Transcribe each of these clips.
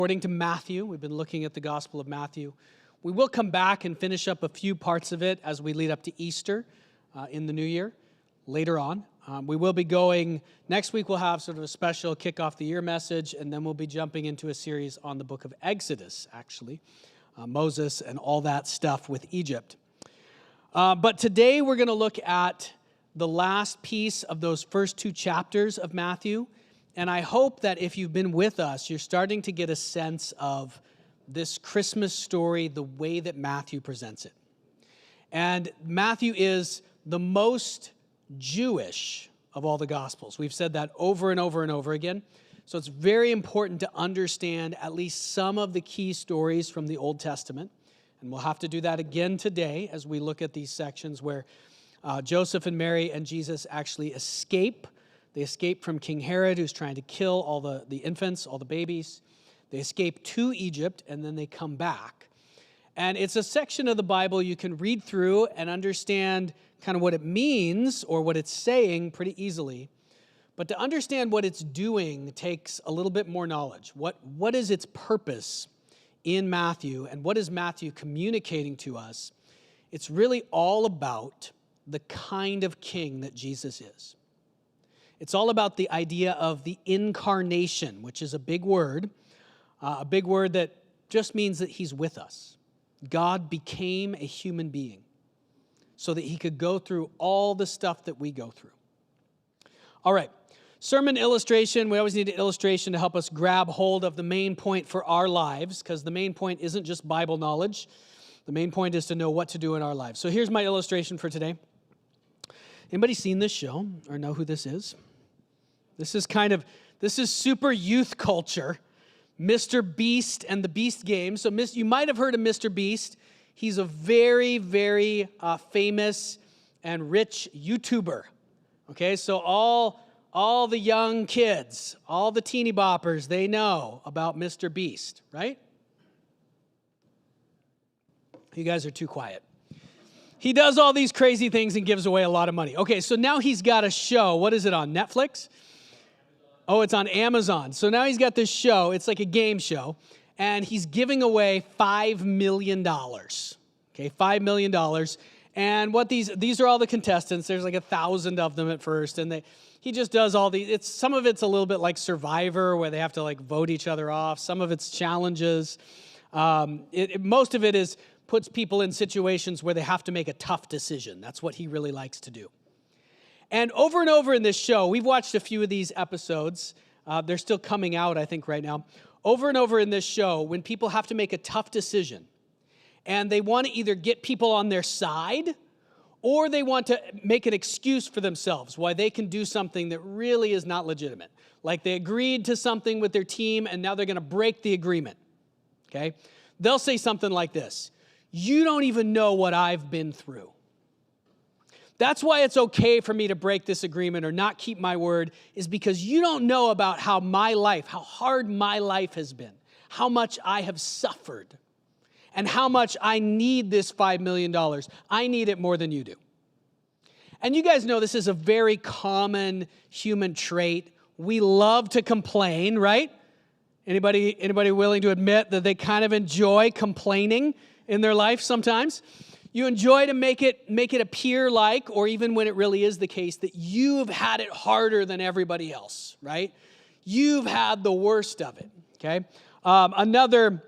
According to Matthew, we've been looking at the Gospel of Matthew. We will come back and finish up a few parts of it as we lead up to Easter in the new year later on. We will be going, next week we'll have sort of a special kick off the year message, and then we'll be jumping into a series on the book of Exodus, actually, Moses and all that stuff with Egypt. But today we're going to look at the last piece of those first two chapters of Matthew. And I hope that if you've been with us, you're starting to get a sense of this Christmas story, the way that Matthew presents it. And Matthew is the most Jewish of all the Gospels. We've said that over and over and over again. So it's very important to understand at least some of the key stories from the Old Testament. And we'll have to do that again today as we look at these sections where Joseph and Mary and Jesus actually escape. They escape from King Herod, who's trying to kill all the infants, all the babies. They escape to Egypt, and then they come back. And it's a section of the Bible you can read through and understand kind of what it means or what it's saying pretty easily. But to understand what it's doing takes a little bit more knowledge. What is its purpose in Matthew, and what is Matthew communicating to us? It's really all about the kind of king that Jesus is. It's all about the idea of the incarnation, which is a big word that just means that he's with us. God became a human being so that he could go through all the stuff that we go through. All right, sermon illustration. We always need an illustration to help us grab hold of the main point for our lives, because the main point isn't just Bible knowledge. The main point is to know what to do in our lives. So here's my illustration for today. Anybody seen this show or know who this is? This is super youth culture. Mr. Beast and the Beast Game. So you might have heard of Mr. Beast. He's a very, very famous and rich YouTuber. Okay, so all the young kids, all the teeny boppers, they know about Mr. Beast, right? You guys are too quiet. He does all these crazy things and gives away a lot of money. Okay, so now he's got a show. What is it on, Netflix? Oh, it's on Amazon. So now he's got this show. It's like a game show. And he's giving away $5 million. Okay, $5 million. And what these are all the contestants. There's like 1,000 of them at first. And he just does all these. Some of it's a little bit like Survivor, where they have to like vote each other off. Some of it's challenges. Most of it puts people in situations where they have to make a tough decision. That's what he really likes to do. And over in this show, we've watched a few of these episodes. They're still coming out, I think, right now. Over and over in this show, when people have to make a tough decision, and they want to either get people on their side, or they want to make an excuse for themselves why they can do something that really is not legitimate. Like they agreed to something with their team, and now they're going to break the agreement. Okay? They'll say something like this: "You don't even know what I've been through. That's why it's okay for me to break this agreement or not keep my word, is because you don't know about how hard my life has been, how much I have suffered, and how much I need this $5 million. I need it more than you do." And you guys know this is a very common human trait. We love to complain, right? Anybody willing to admit that they kind of enjoy complaining in their life sometimes? You enjoy to make it appear like, or even when it really is the case, that you've had it harder than everybody else, right? You've had the worst of it, okay? Another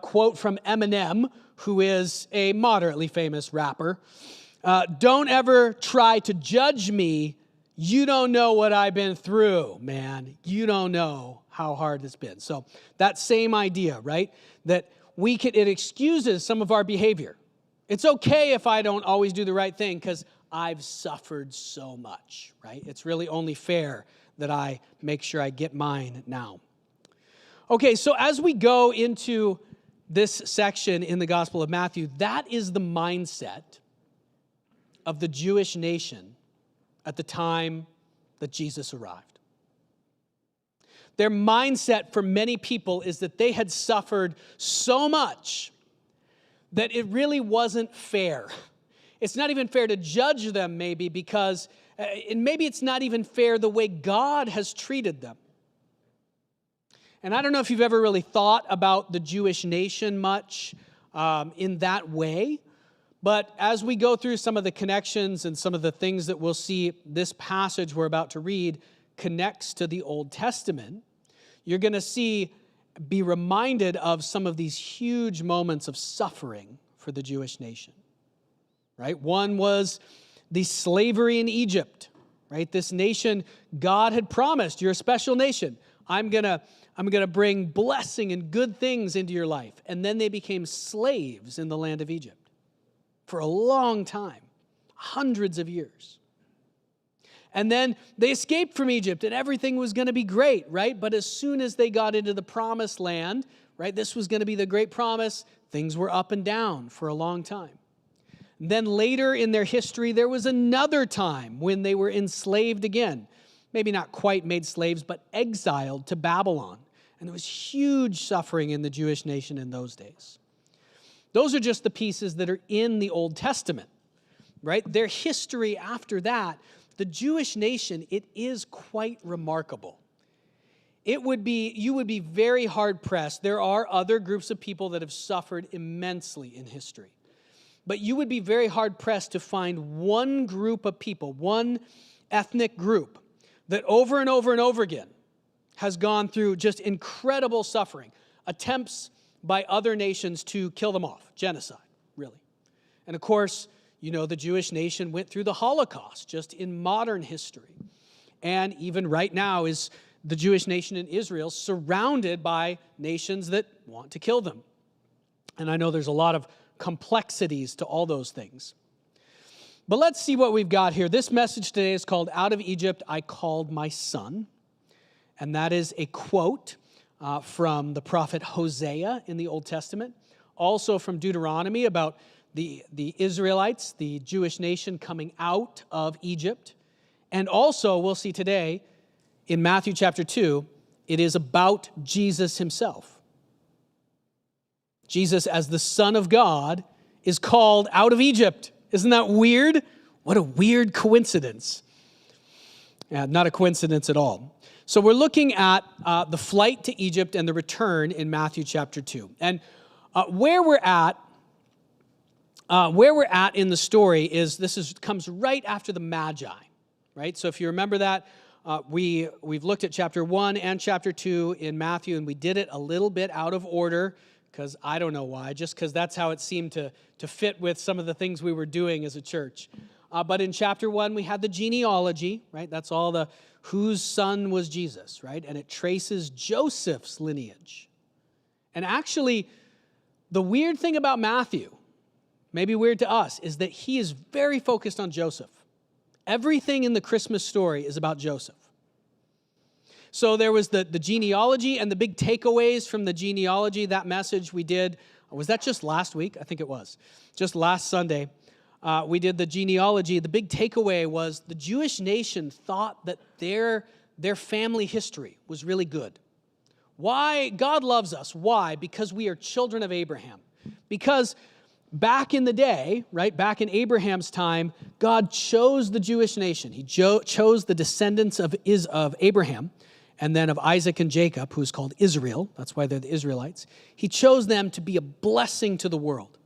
quote from Eminem, who is a moderately famous rapper. "Don't ever try to judge me. You don't know what I've been through, man. You don't know how hard it's been." So that same idea, right? That it excuses some of our behavior. It's okay if I don't always do the right thing because I've suffered so much, right? It's really only fair that I make sure I get mine now. Okay, so as we go into this section in the Gospel of Matthew, that is the mindset of the Jewish nation at the time that Jesus arrived. Their mindset for many people is that they had suffered so much that it really wasn't fair. It's not even fair to judge them, maybe, because and maybe it's not even fair the way God has treated them. And I don't know if you've ever really thought about the Jewish nation much in that way, but as we go through some of the connections and some of the things that we'll see, this passage we're about to read connects to the Old Testament. You're going to be reminded of some of these huge moments of suffering for the Jewish nation, right? One was the slavery in Egypt, right? This nation, God had promised, you're a special nation. I'm gonna bring blessing and good things into your life. And then they became slaves in the land of Egypt for a long time, hundreds of years. And then they escaped from Egypt and everything was going to be great, right? But as soon as they got into the promised land, right, this was going to be the great promise, things were up and down for a long time. Then later in their history, there was another time when they were enslaved again. Maybe not quite made slaves, but exiled to Babylon. And there was huge suffering in the Jewish nation in those days. Those are just the pieces that are in the Old Testament, right? Their history after that, the Jewish nation, it is quite remarkable. You would be very hard-pressed. There are other groups of people that have suffered immensely in history. But you would be very hard-pressed to find one group of people, one ethnic group, that over and over and over again has gone through just incredible suffering, attempts by other nations to kill them off, genocide, really. And of course, you know, the Jewish nation went through the Holocaust just in modern history. And even right now is the Jewish nation in Israel surrounded by nations that want to kill them. And I know there's a lot of complexities to all those things. But let's see what we've got here. This message today is called "Out of Egypt I Called My Son." And that is a quote from the prophet Hosea in the Old Testament. Also from Deuteronomy about the Israelites, the Jewish nation coming out of Egypt. And also, we'll see today, in Matthew chapter 2, it is about Jesus himself. Jesus, as the Son of God, is called out of Egypt. Isn't that weird? What a weird coincidence. Yeah, not a coincidence at all. So we're looking at the flight to Egypt and the return in Matthew chapter 2. And where we're at in the story is comes right after the Magi, right? So if you remember that, we've looked at chapter 1 and chapter 2 in Matthew, and we did it a little bit out of order, because I don't know why, just because that's how it seemed to fit with some of the things we were doing as a church. But in chapter 1, we had the genealogy, right? That's all the whose son was Jesus, right? And it traces Joseph's lineage. And actually, the weird thing about Matthew, maybe weird to us, is that he is very focused on Joseph. Everything in the Christmas story is about Joseph. So there was the genealogy and the big takeaways from the genealogy, that message we did. Was that just last week? I think it was. Just last Sunday, we did the genealogy. The big takeaway was the Jewish nation thought that their family history was really good. Why? God loves us. Why? Because we are children of Abraham. Because back in the day, right, back in Abraham's time, God chose the Jewish nation. He chose the descendants of Abraham, and then of Isaac and Jacob, who's called Israel. That's why they're the Israelites. He chose them to be a blessing to the world.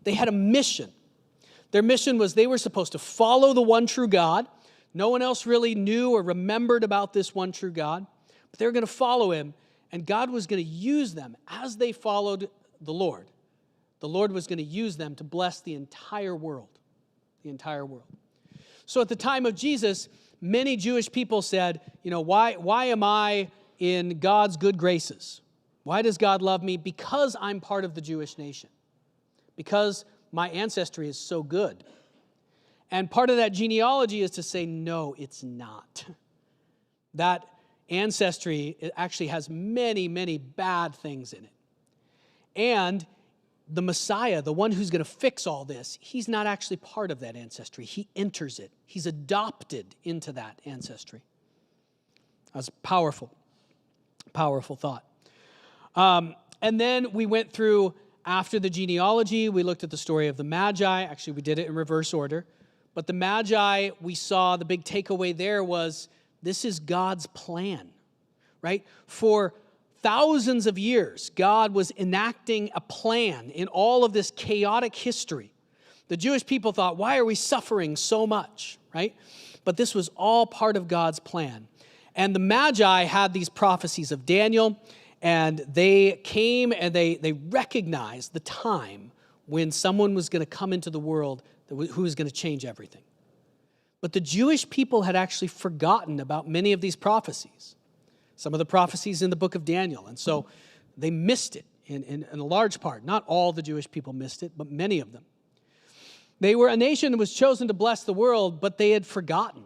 They had a mission. Their mission was they were supposed to follow the one true God. No one else really knew or remembered about this one true God, but they were going to follow him, and God was going to use them as they followed the Lord. The Lord was going to use them to bless the entire world. The entire world. So at the time of Jesus, many Jewish people said, you know, why am I in God's good graces? Why does God love me? Because I'm part of the Jewish nation. Because my ancestry is so good. And part of that genealogy is to say, no, it's not. That ancestry actually has many, many bad things in it. And the Messiah, the one who's going to fix all this, he's not actually part of that ancestry. He enters it. He's adopted into that ancestry. That's a powerful, powerful thought. And then we went through, after the genealogy, we looked at the story of the Magi. Actually, we did it in reverse order. But the Magi, we saw the big takeaway there was, this is God's plan, right? For thousands of years, God was enacting a plan in all of this chaotic history. The Jewish people thought, why are we suffering so much, right? But this was all part of God's plan. And the Magi had these prophecies of Daniel, and they came and they recognized the time when someone was going to come into the world who was going to change everything. But the Jewish people had actually forgotten about many of these prophecies. Some of the prophecies in the book of Daniel. And so they missed it in a large part. Not all the Jewish people missed it, but many of them. They were a nation that was chosen to bless the world, but they had forgotten.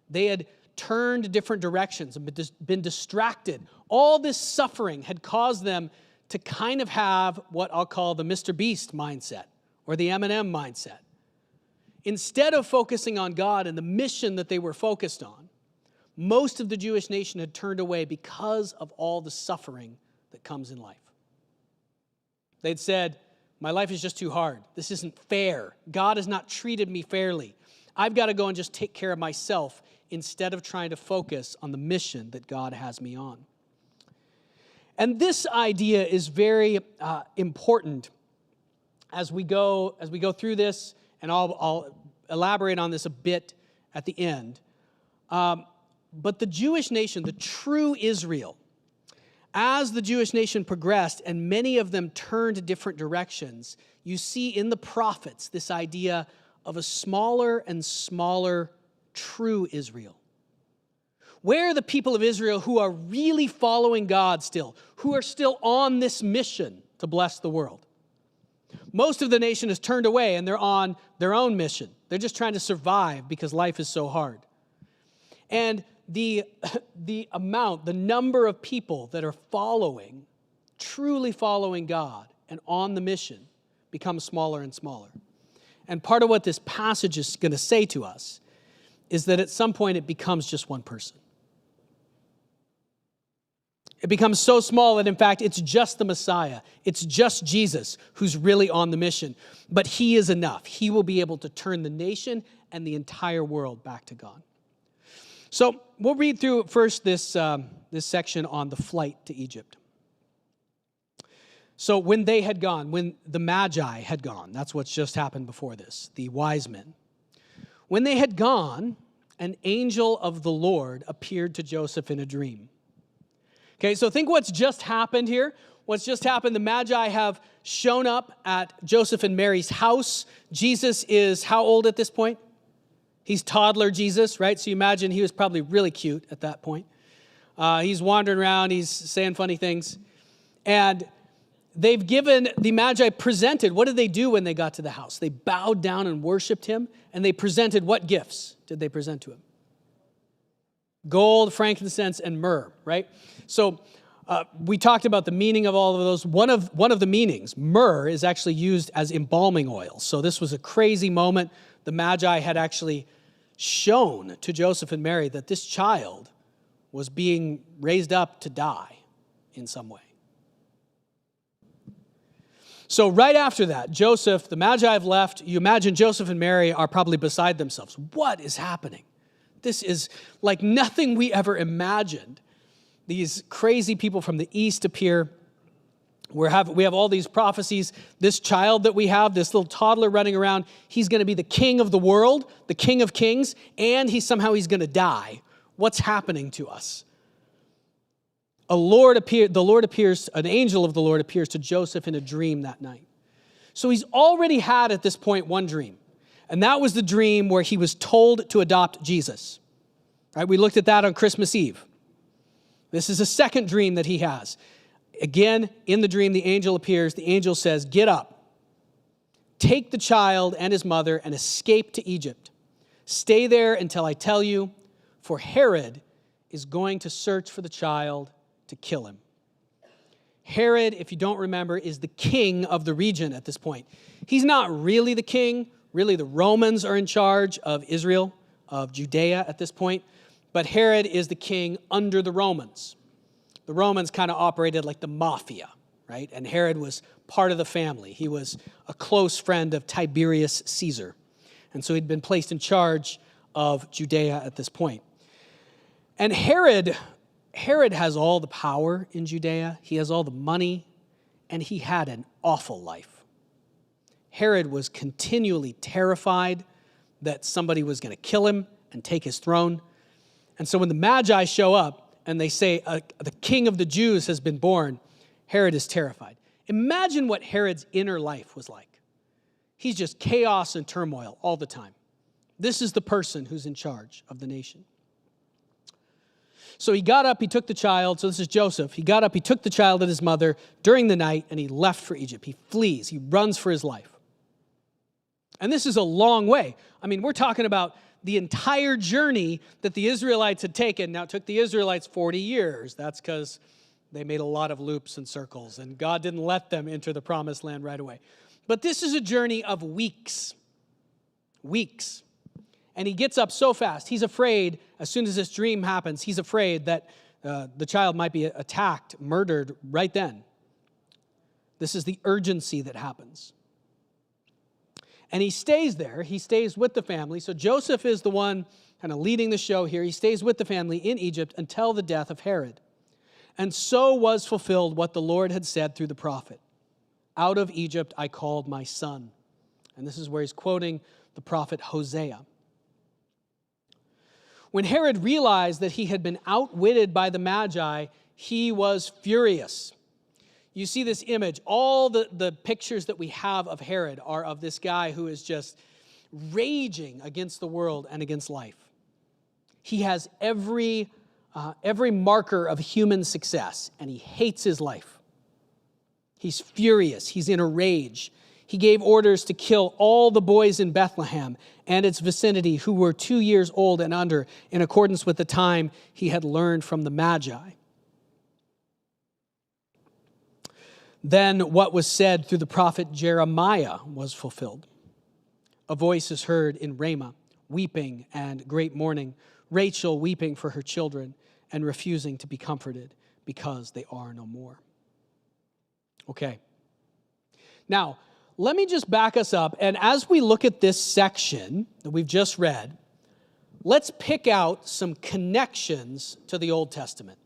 They had turned different directions and been distracted. All this suffering had caused them to kind of have what I'll call the Mr. Beast mindset or the M&M mindset. Instead of focusing on God and the mission that they were focused on, most of the Jewish nation had turned away because of all the suffering that comes in life. They'd said, my life is just too hard. This isn't fair. God has not treated me fairly. I've got to go and just take care of myself instead of trying to focus on the mission that God has me on. And this idea is very important as we go through this, and I'll elaborate on this a bit at the end. But the Jewish nation, the true Israel, as the Jewish nation progressed and many of them turned different directions, you see in the prophets this idea of a smaller and smaller true Israel. Where are the people of Israel who are really following God still, who are still on this mission to bless the world? Most of the nation has turned away and they're on their own mission. They're just trying to survive because life is so hard. And the number of people that are truly following God and on the mission becomes smaller and smaller. And part of what this passage is going to say to us is that at some point it becomes just one person. It becomes so small that, in fact, it's just the Messiah. It's just Jesus who's really on the mission. But he is enough. He will be able to turn the nation and the entire world back to God. So we'll read through first this section on the flight to Egypt. So when they had gone, when the Magi had gone, that's what's just happened before this, the wise men. When they had gone, an angel of the Lord appeared to Joseph in a dream. Okay, so think what's just happened here. What's just happened, the Magi have shown up at Joseph and Mary's house. Jesus is how old at this point? He's toddler Jesus, right? So you imagine he was probably really cute at that point. He's wandering around, he's saying funny things. And they've given, the Magi presented, what did they do when they got to the house? They bowed down and worshiped him, and they presented what gifts did they present to him? Gold, frankincense, and myrrh, right? So we talked about the meaning of all of those. One of the meanings, myrrh, is actually used as embalming oil. So this was a crazy moment. The Magi had actually shown to Joseph and Mary that this child was being raised up to die in some way. So right after that, Joseph, the Magi have left. You imagine Joseph and Mary are probably beside themselves. What is happening? This is like nothing we ever imagined. These crazy people from the east appear. We have all these prophecies. This child that we have, this little toddler running around, he's going to be the king of the world, the king of kings, and he's going to die. What's happening to us? An angel of the Lord appears to Joseph in a dream that night. So he's already had at this point one dream. And that was the dream where he was told to adopt Jesus. Right? We looked at that on Christmas Eve. This is a second dream that he has. Again, in the dream, the angel appears. The angel says, get up, take the child and his mother and escape to Egypt. Stay there until I tell you, for Herod is going to search for the child to kill him. Herod, if you don't remember, is the king of the region at this point. He's not really the king. Really, the Romans are in charge of Israel, of Judea at this point. But Herod is the king under the Romans. The Romans kind of operated like the mafia, right? And Herod was part of the family. He was a close friend of Tiberius Caesar. And so he'd been placed in charge of Judea at this point. And Herod Herod has all the power in Judea. He has all the money, and he had an awful life. Herod was continually terrified that somebody was going to kill him and take his throne. And so when the Magi show up and they say, the king of the Jews has been born, Herod is terrified. Imagine what Herod's inner life was like. He's just chaos and turmoil all the time. This is the person who's in charge of the nation. So he got up, he took the child. So this is Joseph. He got up, he took the child and his mother during the night, and he left for Egypt. He flees, he runs for his life. And this is a long way. I mean, we're talking about the entire journey that the Israelites had taken. Now, it took the Israelites 40 years. That's because they made a lot of loops and circles, and God didn't let them enter the promised land right away. But this is a journey of weeks. Weeks. And he gets up so fast. He's afraid, as soon as this dream happens, he's afraid that the child might be attacked, murdered right then. This is the urgency that happens. And he stays there. He stays with the family. So Joseph is the one kind of leading the show here. He stays with the family in Egypt until the death of Herod. And so was fulfilled what the Lord had said through the prophet. Out of Egypt I called my son. And this is where he's quoting the prophet Hosea. When Herod realized that he had been outwitted by the Magi, he was furious. You see this image. All the pictures that we have of Herod are of this guy who is just raging against the world and against life. He has every marker of human success, and he hates his life. He's furious. He's in a rage. He gave orders to kill all the boys in Bethlehem and its vicinity who were 2 years old and under, in accordance with the time he had learned from the Magi. Then what was said through the prophet Jeremiah was fulfilled. A voice is heard in Ramah, weeping and great mourning, Rachel weeping for her children and refusing to be comforted because they are no more. Okay. Now, let me just back us up. And as we look at this section that we've just read, let's pick out some connections to the Old Testament.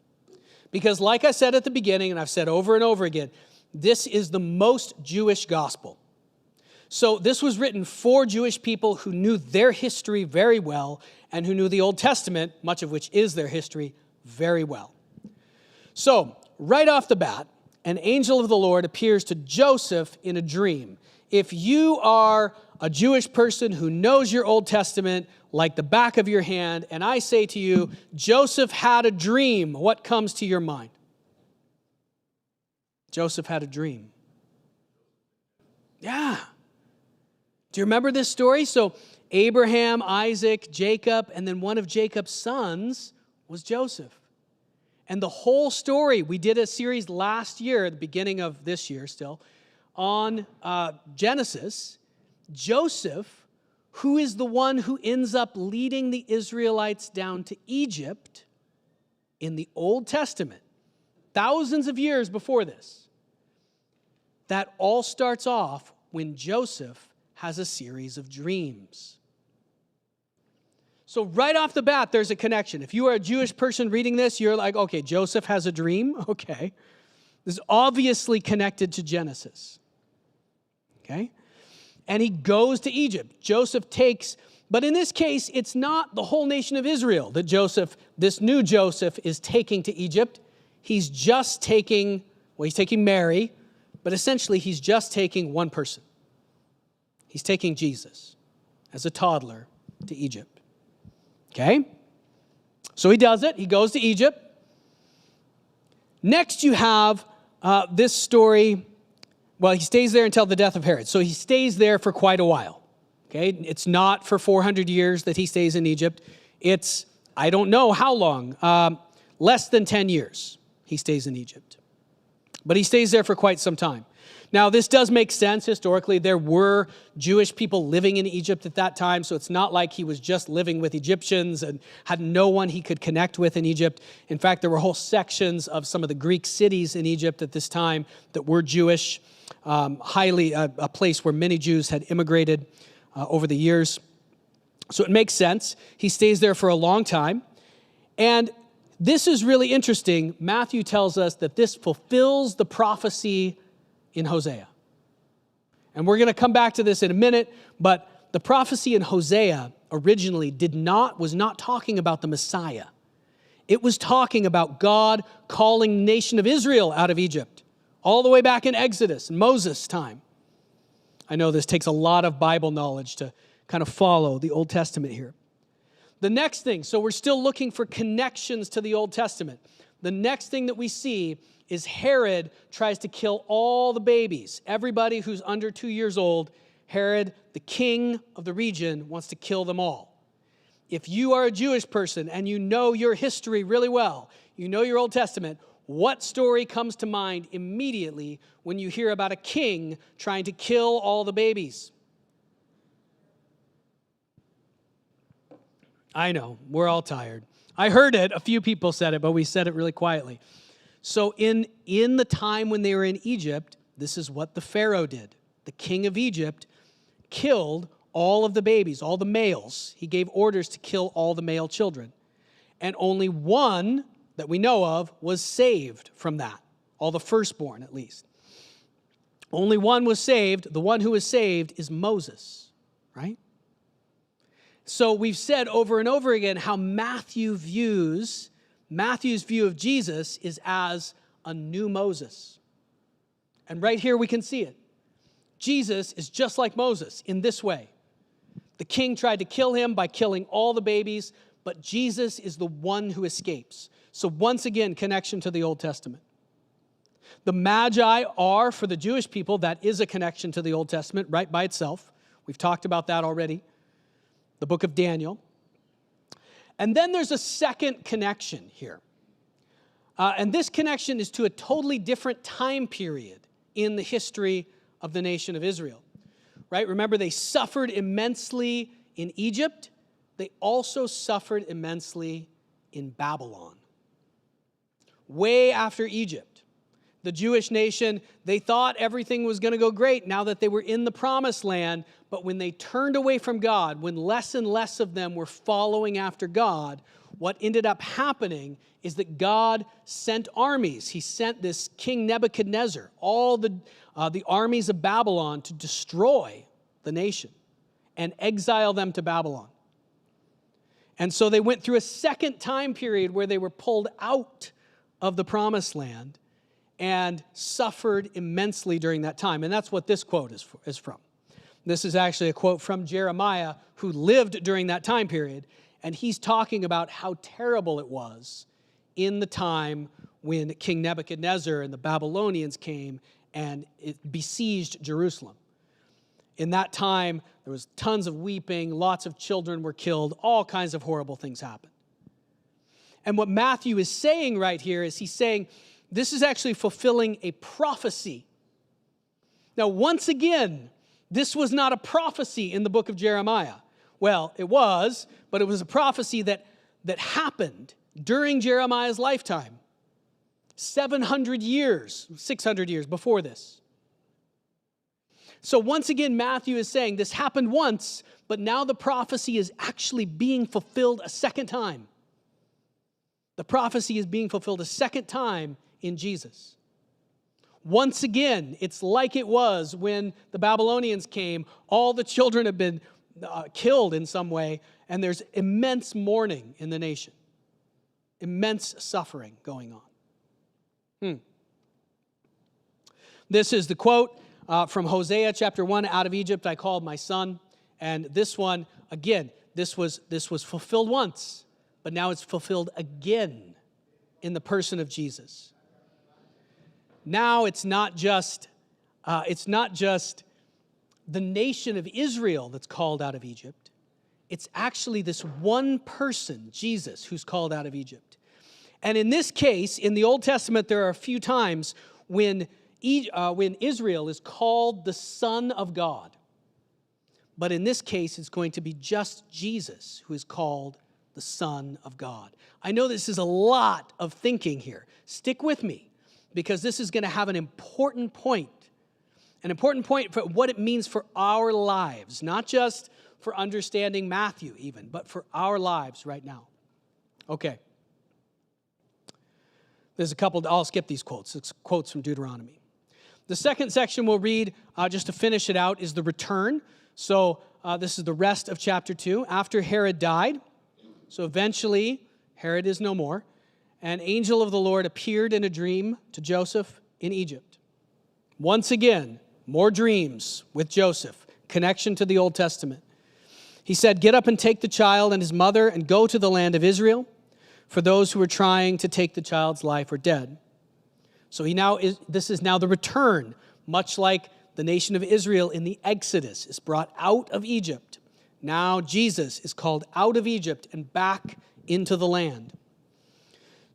Because like I said at the beginning, and I've said over and over again, this is the most Jewish gospel. So this was written for Jewish people who knew their history very well and who knew the Old Testament, much of which is their history, very well. So right off the bat, an angel of the Lord appears to Joseph in a dream. If you are a Jewish person who knows your Old Testament like the back of your hand, and I say to you, Joseph had a dream, what comes to your mind? Joseph had a dream. Yeah. Do you remember this story? So Abraham, Isaac, Jacob, and then one of Jacob's sons was Joseph. And the whole story, we did a series last year, at the beginning of this year still, on Genesis. Joseph, who is the one who ends up leading the Israelites down to Egypt in the Old Testament, thousands of years before this. That all starts off when Joseph has a series of dreams. So right off the bat, there's a connection. If you are a Jewish person reading this, you're like, okay, Joseph has a dream. Okay. This is obviously connected to Genesis. Okay. And he goes to Egypt. Joseph takes, but in this case, it's not the whole nation of Israel that Joseph, this new Joseph, is taking to Egypt. He's just taking, he's taking Mary, but essentially he's just taking one person. He's taking Jesus as a toddler to Egypt. Okay? So he does it. He goes to Egypt. Next you have this story. Well, he stays there until the death of Herod. So he stays there for quite a while. Okay? It's not for 400 years that he stays in Egypt. It's, I don't know how long, less than 10 years he stays in Egypt. But he stays there for quite some time. Now, this does make sense historically. There were Jewish people living in Egypt at that time, so it's not like he was just living with Egyptians and had no one he could connect with in Egypt. In fact, there were whole sections of some of the Greek cities in Egypt at this time that were Jewish, a place where many Jews had immigrated over the years. So it makes sense. He stays there for a long time. And This is really interesting. Matthew tells us that this fulfills the prophecy in Hosea. And we're going to come back to this in a minute, but the prophecy in Hosea originally was not talking about the Messiah. It was talking about God calling the nation of Israel out of Egypt, all the way back in Exodus, in Moses' time. I know this takes a lot of Bible knowledge to kind of follow the Old Testament here. The next thing, so we're still looking for connections to the Old Testament. The next thing that we see is Herod tries to kill all the babies. Everybody who's under 2 years old, Herod, the king of the region, wants to kill them all. If you are a Jewish person and you know your history really well, you know your Old Testament, what story comes to mind immediately when you hear about a king trying to kill all the babies? I know, we're all tired. I heard it, a few people said it, but we said it really quietly. So in the time when they were in Egypt, this is what the Pharaoh did. The king of Egypt killed all of the babies, all the males. He gave orders to kill all the male children. And only one that we know of was saved from that, all the firstborn at least. Only one was saved. The one who was saved is Moses, right? So we've said over and over again how Matthew's view of Jesus is as a new Moses. And right here we can see it. Jesus is just like Moses in this way. The king tried to kill him by killing all the babies, but Jesus is the one who escapes. So once again, connection to the Old Testament. The Magi are, for the Jewish people, that is a connection to the Old Testament right by itself. We've talked about that already. The book of Daniel. And then there's a second connection here. And this connection is to a totally different time period in the history of the nation of Israel. Right? Remember, they suffered immensely in Egypt. They also suffered immensely in Babylon. Way after Egypt, the Jewish nation, they thought everything was going to go great now that they were in the promised land. But when they turned away from God, when less and less of them were following after God, what ended up happening is that God sent armies. He sent this King Nebuchadnezzar, all the armies of Babylon, to destroy the nation and exile them to Babylon. And so they went through a second time period where they were pulled out of the promised land and suffered immensely during that time. And that's what this quote is from. This is actually a quote from Jeremiah, who lived during that time period, and he's talking about how terrible it was in the time when King Nebuchadnezzar and the Babylonians came and it besieged Jerusalem. In that time, there was tons of weeping, lots of children were killed, all kinds of horrible things happened. And what Matthew is saying right here is he's saying, this is actually fulfilling a prophecy. Now, once again, this was not a prophecy in the book of Jeremiah. Well, it was, but it was a prophecy that happened during Jeremiah's lifetime. 600 years before this. So once again, Matthew is saying this happened once, but now the prophecy is actually being fulfilled a second time. The prophecy is being fulfilled a second time in Jesus. Once again, it's like it was when the Babylonians came. All the children have been killed in some way, and there's immense mourning in the nation. Immense suffering going on. This is the quote from Hosea chapter 1, out of Egypt I called my son. And this one, again, this was fulfilled once, but now it's fulfilled again in the person of Jesus. Now it's not just the nation of Israel that's called out of Egypt. It's actually this one person, Jesus, who's called out of Egypt. And in this case, in the Old Testament, there are a few times when Israel is called the Son of God. But in this case, it's going to be just Jesus who is called the Son of God. I know this is a lot of thinking here. Stick with me, because this is going to have an important point for what it means for our lives, not just for understanding Matthew even, but for our lives right now. Okay. There's a couple, I'll skip these quotes. It's quotes from Deuteronomy. The second section we'll read, just to finish it out, is the return. So this is the rest of chapter 2. After Herod died, so eventually Herod is no more, an angel of the Lord appeared in a dream to Joseph in Egypt. Once again, more dreams with Joseph, connection to the Old Testament. He said, "Get up and take the child and his mother and go to the land of Israel, for those who are trying to take the child's life are dead." So this is now the return, much like the nation of Israel in the Exodus is brought out of Egypt. Now Jesus is called out of Egypt and back into the land.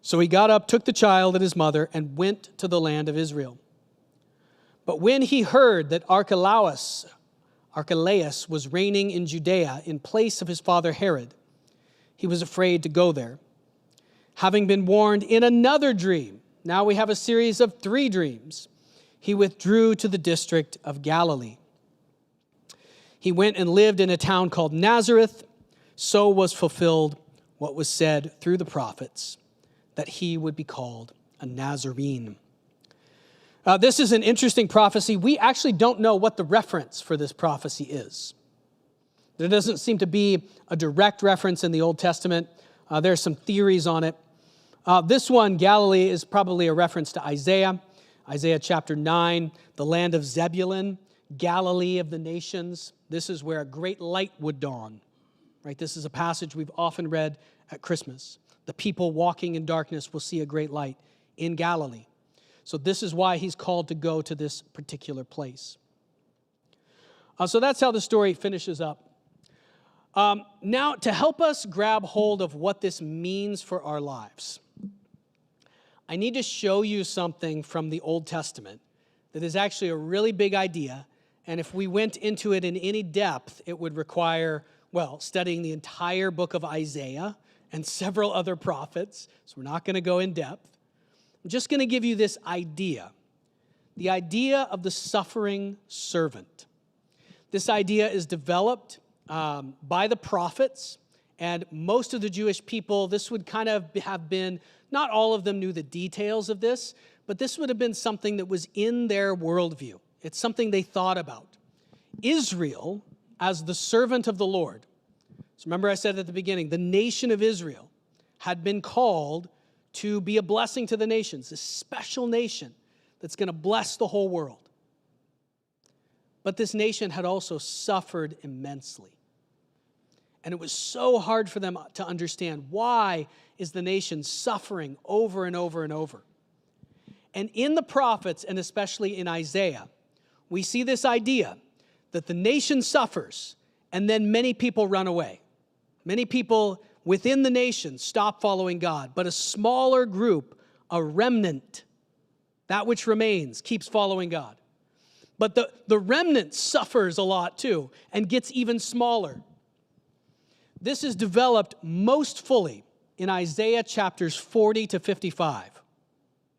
So he got up, took the child and his mother, and went to the land of Israel. But when he heard that Archelaus was reigning in Judea in place of his father Herod, he was afraid to go there. Having been warned in another dream, now we have a series of 3 dreams, he withdrew to the district of Galilee. He went and lived in a town called Nazareth. So was fulfilled what was said through the prophets, that he would be called a Nazarene. This is an interesting prophecy. We actually don't know what the reference for this prophecy is. There doesn't seem to be a direct reference in the Old Testament. There are some theories on it. This one, Galilee, is probably a reference to Isaiah. Isaiah chapter 9, the land of Zebulun, Galilee of the nations. This is where a great light would dawn. Right? This is a passage we've often read at Christmas. The people walking in darkness will see a great light in Galilee. So this is why he's called to go to this particular place. So that's how the story finishes up. Now, to help us grab hold of what this means for our lives, I need to show you something from the Old Testament that is actually a really big idea, and if we went into it in any depth, it would require, studying the entire book of Isaiah and several other prophets, so we're not going to go in depth. I'm just going to give you this idea, the idea of the suffering servant. This idea is developed by the prophets, and most of the Jewish people, this would kind of have been, not all of them knew the details of this, but this would have been something that was in their worldview. It's something they thought about. Israel, as the servant of the Lord, so remember I said at the beginning, the nation of Israel had been called to be a blessing to the nations, this special nation that's going to bless the whole world. But this nation had also suffered immensely. And it was so hard for them to understand, why is the nation suffering over and over and over? And in the prophets, and especially in Isaiah, we see this idea that the nation suffers and then many people run away. Many people within the nation stop following God, but a smaller group, a remnant, that which remains, keeps following God. But the remnant suffers a lot too and gets even smaller. This is developed most fully in Isaiah chapters 40 to 55.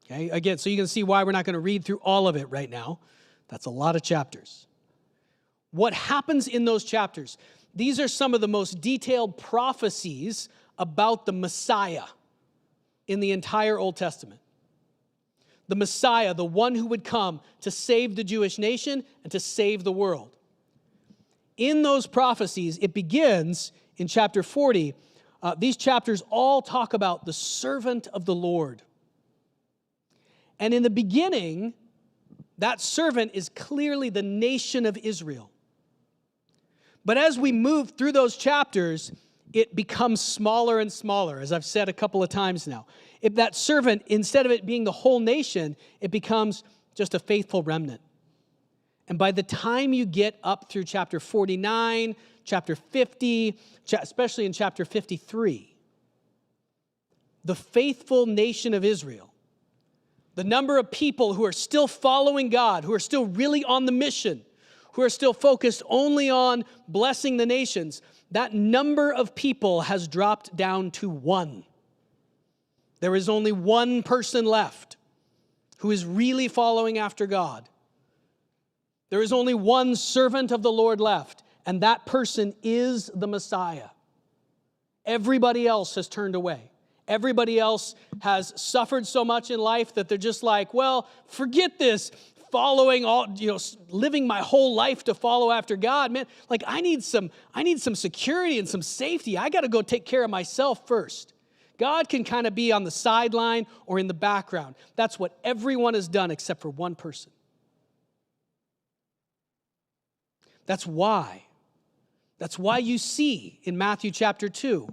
Okay, again, so you can see why we're not going to read through all of it right now. That's a lot of chapters. What happens in those chapters? These are some of the most detailed prophecies about the Messiah in the entire Old Testament. The Messiah, the one who would come to save the Jewish nation and to save the world. In those prophecies, it begins in chapter 40. These chapters all talk about the servant of the Lord. And in the beginning, that servant is clearly the nation of Israel. But as we move through those chapters, it becomes smaller and smaller, as I've said a couple of times now. If that servant, instead of it being the whole nation, it becomes just a faithful remnant. And by the time you get up through chapter 49, chapter 50, especially in chapter 53, the faithful nation of Israel, the number of people who are still following God, who are still really on the mission, who are still focused only on blessing the nations, that number of people has dropped down to 1. There is only 1 person left who is really following after God. There is only 1 servant of the Lord left, and that person is the Messiah. Everybody else has turned away. Everybody else has suffered so much in life that they're just like, well, forget this following all, living my whole life to follow after God. Man, like I need some security and some safety. I got to go take care of myself first. God can kind of be on the sideline or in the background. That's what everyone has done except for one person. That's why you see in Matthew chapter 2,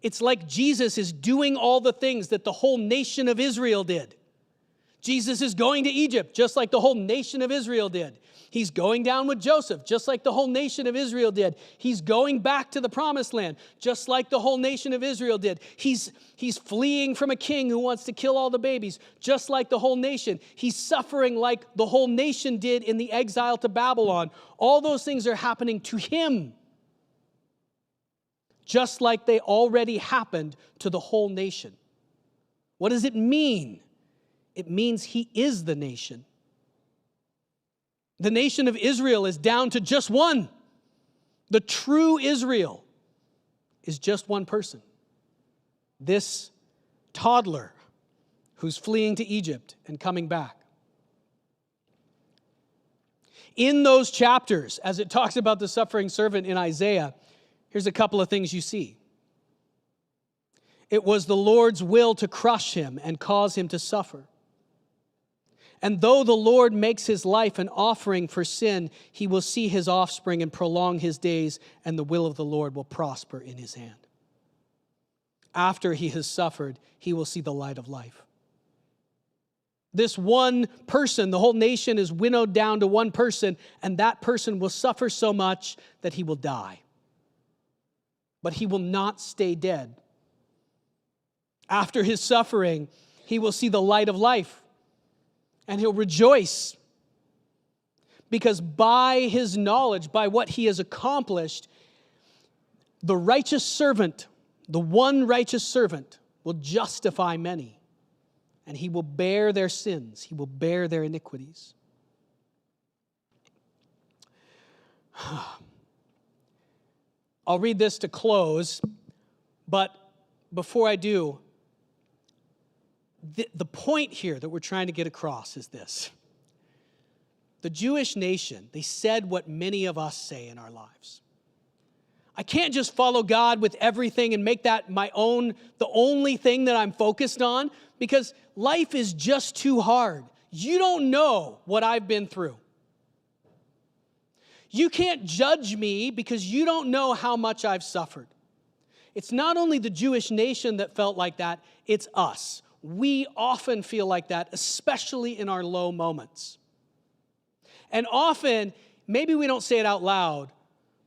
it's like Jesus is doing all the things that the whole nation of Israel did. Jesus is going to Egypt, just like the whole nation of Israel did. He's going down with Joseph, just like the whole nation of Israel did. He's going back to the promised land, just like the whole nation of Israel did. He's fleeing from a king who wants to kill all the babies, just like the whole nation. He's suffering like the whole nation did in the exile to Babylon. All those things are happening to him, just like they already happened to the whole nation. What does it mean? It means he is the nation. The nation of Israel is down to just one. The true Israel is just one person. This toddler who's fleeing to Egypt and coming back. In those chapters, as it talks about the suffering servant in Isaiah, here's a couple of things you see. It was the Lord's will to crush him and cause him to suffer. And though the Lord makes his life an offering for sin, he will see his offspring and prolong his days, and the will of the Lord will prosper in his hand. After he has suffered, he will see the light of life. This one person, the whole nation is winnowed down to one person, and that person will suffer so much that he will die. But he will not stay dead. After his suffering, he will see the light of life. And he'll rejoice because by his knowledge, by what he has accomplished, the righteous servant, the one righteous servant, will justify many. And he will bear their sins. He will bear their iniquities. I'll read this to close, but before I do, the point here that we're trying to get across is this. The Jewish nation, they said what many of us say in our lives. I can't just follow God with everything and make that my own, the only thing that I'm focused on, because life is just too hard. You don't know what I've been through. You can't judge me because you don't know how much I've suffered. It's not only the Jewish nation that felt like that, it's us. We often feel like that, especially in our low moments. And often, maybe we don't say it out loud,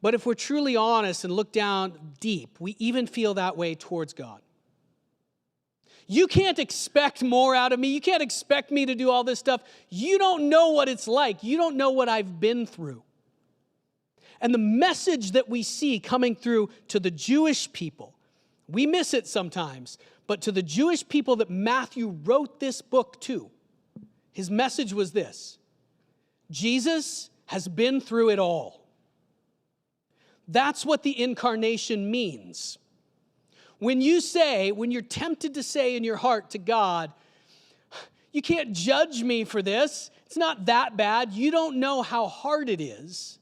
but if we're truly honest and look down deep, we even feel that way towards God. You can't expect more out of me. You can't expect me to do all this stuff. You don't know what it's like. You don't know what I've been through. And the message that we see coming through to the Jewish people, we miss it sometimes, but to the Jewish people that Matthew wrote this book to, his message was this: Jesus has been through it all. That's what the incarnation means. When you're tempted to say in your heart to God, you can't judge me for this. It's not that bad. You don't know how hard it is.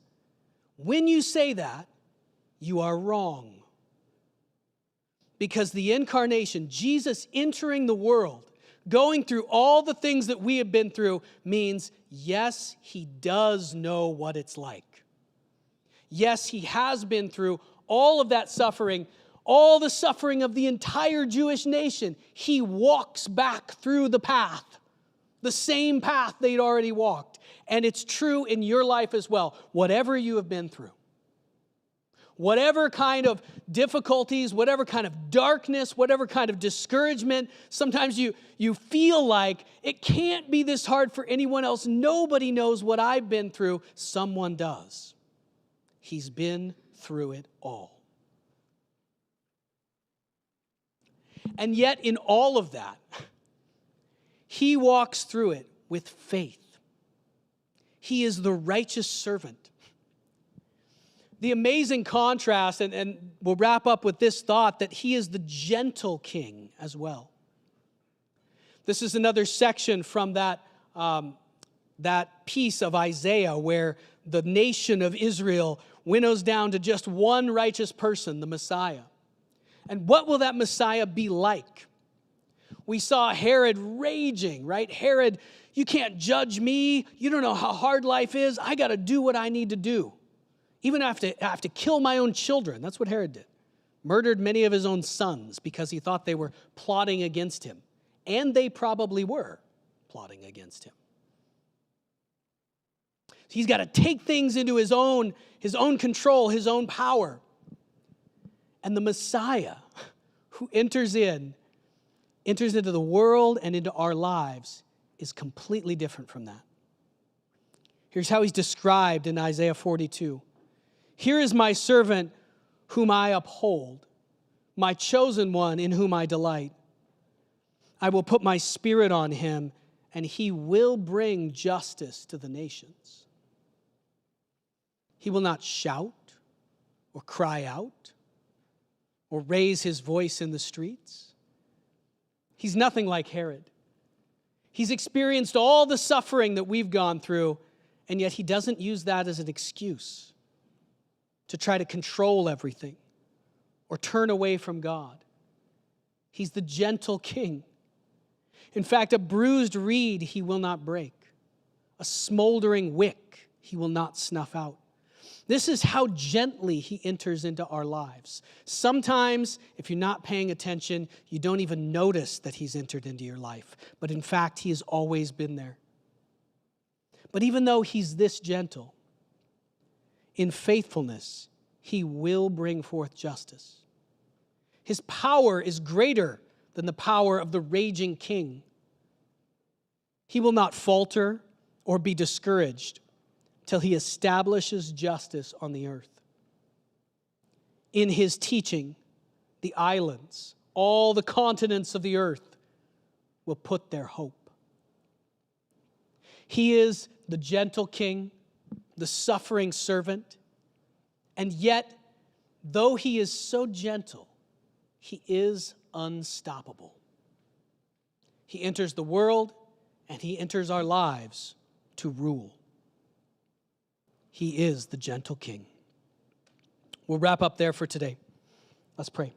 When you say that, you are wrong. Because the incarnation, Jesus entering the world, going through all the things that we have been through, means, yes, he does know what it's like. Yes, he has been through all of that suffering, all the suffering of the entire Jewish nation. He walks back through the path, the same path they'd already walked. And it's true in your life as well, whatever you have been through. Whatever kind of difficulties, whatever kind of darkness, whatever kind of discouragement, sometimes you feel like it can't be this hard for anyone else. Nobody knows what I've been through. Someone does. He's been through it all. And yet in all of that, he walks through it with faith. He is the righteous servant. the amazing contrast, and we'll wrap up with this thought, that he is the gentle king as well. This is another section from that piece of Isaiah where the nation of Israel winnows down to just one righteous person, the Messiah. And what will that Messiah be like? We saw Herod raging, right? Herod, you can't judge me. You don't know how hard life is. I got to do what I need to do. Even I have to kill my own children. That's what Herod did. Murdered many of his own sons because he thought they were plotting against him. And they probably were plotting against him. He's got to take things into his own control, his own power. And the Messiah who enters into the world and into our lives is completely different from that. Here's how he's described in Isaiah 42. Here is my servant whom I uphold, my chosen one in whom I delight. I will put my spirit on him, and he will bring justice to the nations. He will not shout or cry out or raise his voice in the streets. He's nothing like Herod. He's experienced all the suffering that we've gone through, and yet he doesn't use that as an excuse to try to control everything or turn away from God. He's the gentle king. In fact, a bruised reed he will not break. A smoldering wick he will not snuff out. This is how gently he enters into our lives. Sometimes, if you're not paying attention, you don't even notice that he's entered into your life. But in fact, he has always been there. But even though he's this gentle, in faithfulness, he will bring forth justice. His power is greater than the power of the raging king. He will not falter or be discouraged till he establishes justice on the earth. In his teaching, the islands, all the continents of the earth will put their hope. He is the gentle king, the suffering servant, and yet, though he is so gentle, he is unstoppable. He enters the world and he enters our lives to rule. He is the gentle king. We'll wrap up there for today. Let's pray.